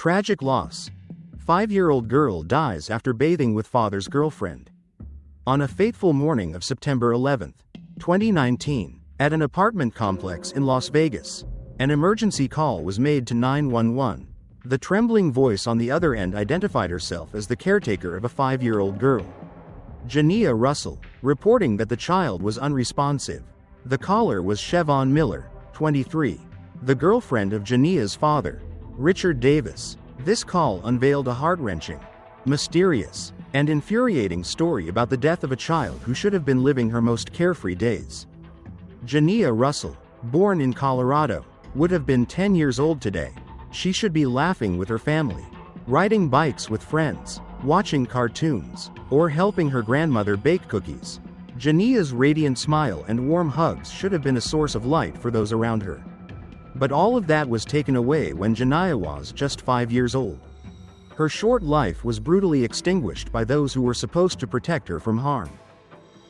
Tragic loss. 5-year-old girl dies after bathing with father's girlfriend. On a fateful morning of September 11, 2019, at an apartment complex in Las Vegas, an emergency call was made to 911. The trembling voice on the other end identified herself as the caretaker of a 5-year-old girl, Jania Russell, reporting that the child was unresponsive. The caller was Chevon Miller, 23, the girlfriend of Jania's father, Richard Davis. This call unveiled a heart-wrenching, mysterious, and infuriating story about the death of a child who should have been living her most carefree days. Jania Russell, born in Colorado, would have been 10 years old today. She should be laughing with her family, riding bikes with friends, watching cartoons, or helping her grandmother bake cookies. Jania's radiant smile and warm hugs should have been a source of light for those around her. But all of that was taken away when Jania was just 5 years old. Her short life was brutally extinguished by those who were supposed to protect her from harm.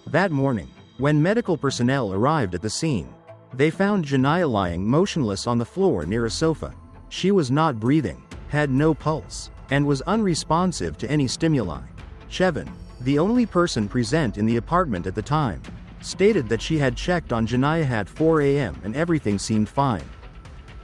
That morning, when medical personnel arrived at the scene, they found Jania lying motionless on the floor near a sofa. She was not breathing, had no pulse, and was unresponsive to any stimuli. Chevon, the only person present in the apartment at the time, stated that she had checked on Jania at 4 a.m. and everything seemed fine.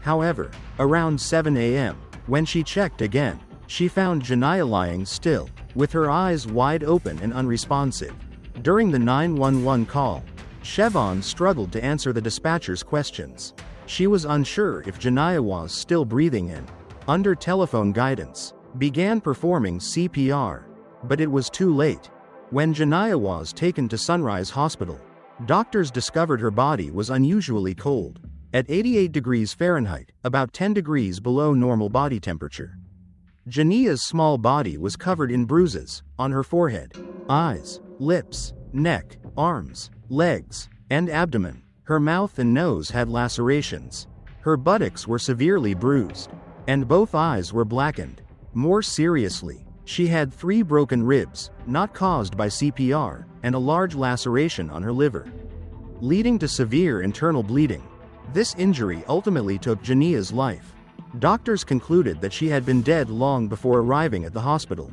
However, around 7 a.m., when she checked again, she found Jania lying still, with her eyes wide open and unresponsive. During the 911 call, Chevon struggled to answer the dispatcher's questions. She was unsure if Jania was still breathing and, under telephone guidance, began performing CPR. But it was too late. When Jania was taken to Sunrise Hospital, doctors discovered her body was unusually cold, at 88 degrees Fahrenheit, about 10 degrees below normal body temperature. Jania's small body was covered in bruises on her forehead, eyes, lips, neck, arms, legs, and abdomen. Her mouth and nose had lacerations. Her buttocks were severely bruised, and both eyes were blackened. More seriously, she had 3 broken ribs, not caused by CPR, and a large laceration on her liver, leading to severe internal bleeding. This injury ultimately took Jania's life. Doctors concluded that she had been dead long before arriving at the hospital.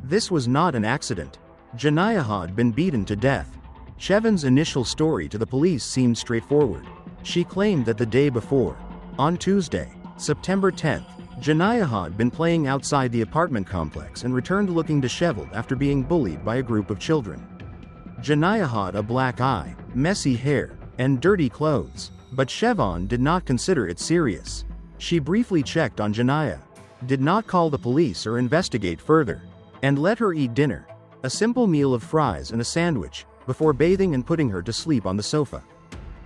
This was not an accident. Jania had been beaten to death. Chevon's initial story to the police seemed straightforward. She claimed that the day before, on Tuesday, September 10th, Jania had been playing outside the apartment complex and returned looking disheveled after being bullied by a group of children. Jania had a black eye, messy hair, and dirty clothes, but Chevon did not consider it serious. She briefly checked on Jania, did not call the police or investigate further, and let her eat dinner, a simple meal of fries and a sandwich, before bathing and putting her to sleep on the sofa.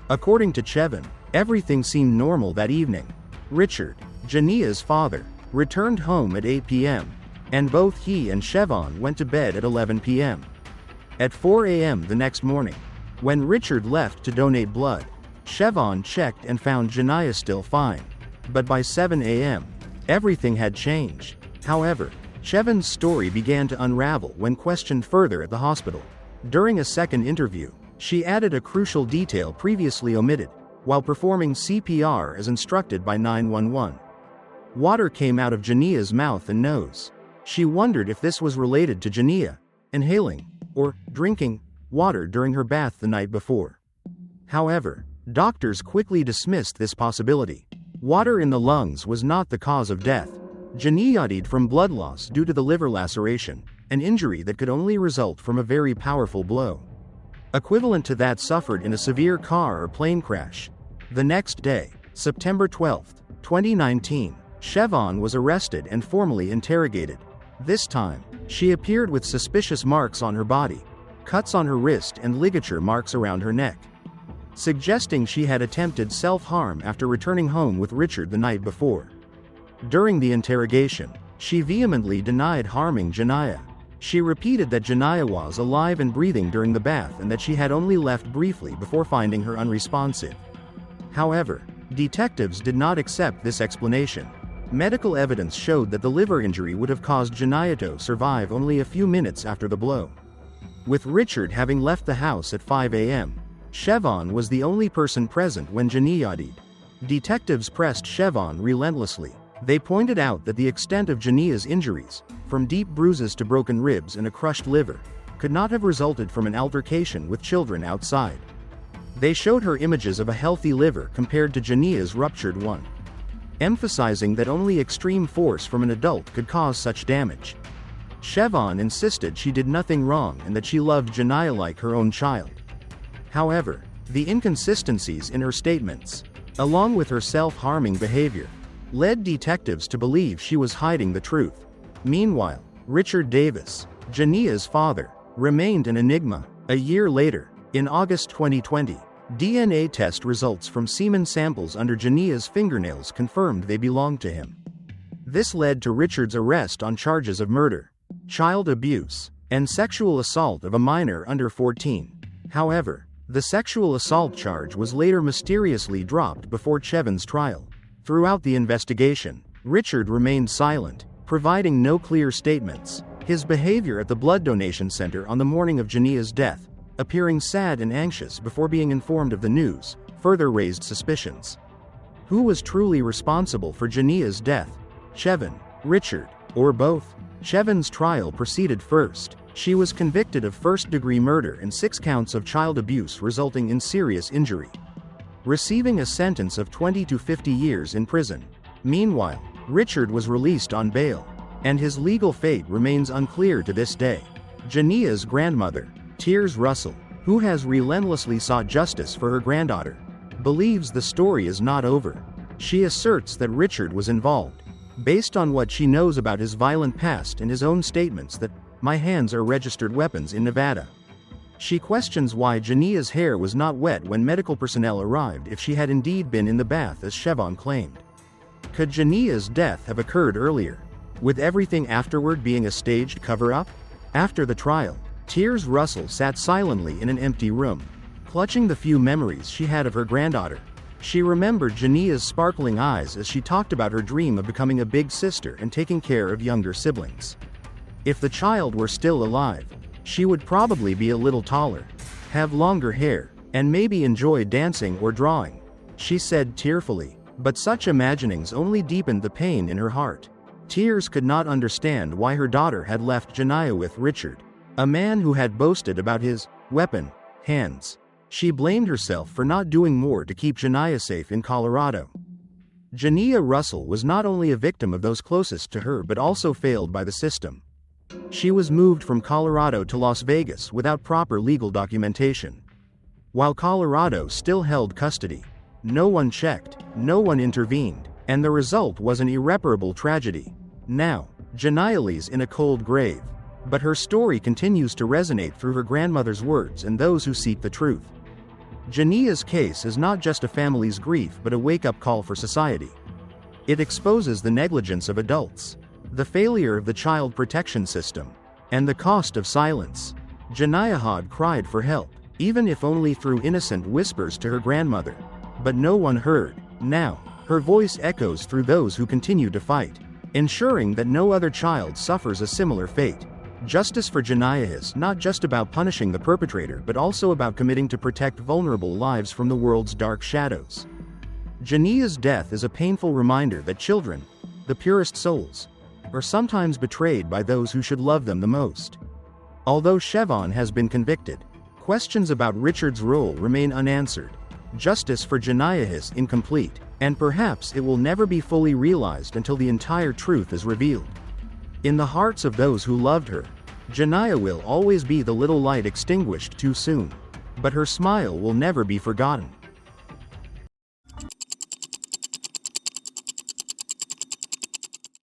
According to Chevon, everything seemed normal that evening. Richard, Jania's father, returned home at 8 p.m., and both he and Chevon went to bed at 11 p.m. At 4 a.m. the next morning, when Richard left to donate blood, Chevon checked and found Jania still fine. But by 7 a.m., everything had changed. However, Chevon's story began to unravel when questioned further at the hospital. During a second interview, she added a crucial detail previously omitted, while performing CPR as instructed by 911. Water came out of Jania's mouth and nose. She wondered if this was related to Jania inhaling or drinking water during her bath the night before. However, doctors quickly dismissed this possibility. Water in the lungs was not the cause of death. Jania died from blood loss due to the liver laceration, an injury that could only result from a very powerful blow, equivalent to that suffered in a severe car or plane crash. The next day, September 12, 2019, Chevon was arrested and formally interrogated. This time, she appeared with suspicious marks on her body, cuts on her wrist and ligature marks around her neck, suggesting she had attempted self-harm after returning home with Richard the night before. During the interrogation, she vehemently denied harming Jania. She repeated that Jania was alive and breathing during the bath and that she had only left briefly before finding her unresponsive. However, detectives did not accept this explanation. Medical evidence showed that the liver injury would have caused Jania to survive only a few minutes after the blow. With Richard having left the house at 5 a.m., Chevon was the only person present when Jania died. Detectives pressed Chevon relentlessly, They pointed out that the extent of Jania's injuries, from deep bruises to broken ribs and a crushed liver, could not have resulted from an altercation with children outside. They showed her images of a healthy liver compared to Jania's ruptured one, emphasizing that only extreme force from an adult could cause such damage. Siobhan insisted she did nothing wrong and that she loved Jania like her own child. However, the inconsistencies in her statements, along with her self-harming behavior, led detectives to believe she was hiding the truth. Meanwhile, Richard Davis, Jania's father, remained an enigma. A year later, in August 2020, DNA test results from semen samples under Jania's fingernails confirmed they belonged to him. This led to Richard's arrest on charges of murder, child abuse, and sexual assault of a minor under 14. However, the sexual assault charge was later mysteriously dropped before Cheven's trial. Throughout the investigation, Richard remained silent, providing no clear statements. His behavior at the blood donation center on the morning of Jania's death, appearing sad and anxious before being informed of the news, further raised suspicions. Who was truly responsible for Jania's death? Cheven, Richard, or both? Cheven's trial proceeded first. She was convicted of first-degree murder and 6 counts of child abuse resulting in serious injury, receiving a sentence of 20 to 50 years in prison. Meanwhile, Richard was released on bail, and his legal fate remains unclear to this day. Jania's grandmother, Tears Russell, who has relentlessly sought justice for her granddaughter, believes the story is not over. She asserts that Richard was involved, based on what she knows about his violent past and his own statements that "my hands are registered weapons in Nevada." She questions why Jania's hair was not wet when medical personnel arrived if she had indeed been in the bath as Siobhan claimed. Could Jania's death have occurred earlier, with everything afterward being a staged cover-up? After the trial, Tears Russell sat silently in an empty room, clutching the few memories she had of her granddaughter. She remembered Jania's sparkling eyes as she talked about her dream of becoming a big sister and taking care of younger siblings. If the child were still alive, she would probably be a little taller, have longer hair, and maybe enjoy dancing or drawing, she said tearfully. But such imaginings only deepened the pain in her heart. Tears could not understand why her daughter had left Jania with Richard, a man who had boasted about his weapon hands. She blamed herself for not doing more to keep Jania safe in Colorado. Jania Russell was not only a victim of those closest to her but also failed by the system. She was moved from Colorado to Las Vegas without proper legal documentation. While Colorado still held custody, no one checked, no one intervened, and the result was an irreparable tragedy. Now, Jania lies in a cold grave, but her story continues to resonate through her grandmother's words and those who seek the truth. Jania's case is not just a family's grief but a wake-up call for society. It exposes the negligence of adults, the failure of the child protection system, and the cost of silence. Jania had cried for help, even if only through innocent whispers to her grandmother. But no one heard. Now, her voice echoes through those who continue to fight, ensuring that no other child suffers a similar fate. Justice for Jania is not just about punishing the perpetrator but also about committing to protect vulnerable lives from the world's dark shadows. Jania's death is a painful reminder that children, the purest souls, are sometimes betrayed by those who should love them the most. Although Siobhan has been convicted, questions about Richard's role remain unanswered. Justice for Jania is incomplete, and perhaps it will never be fully realized until the entire truth is revealed. In the hearts of those who loved her, Jania will always be the little light extinguished too soon, but her smile will never be forgotten.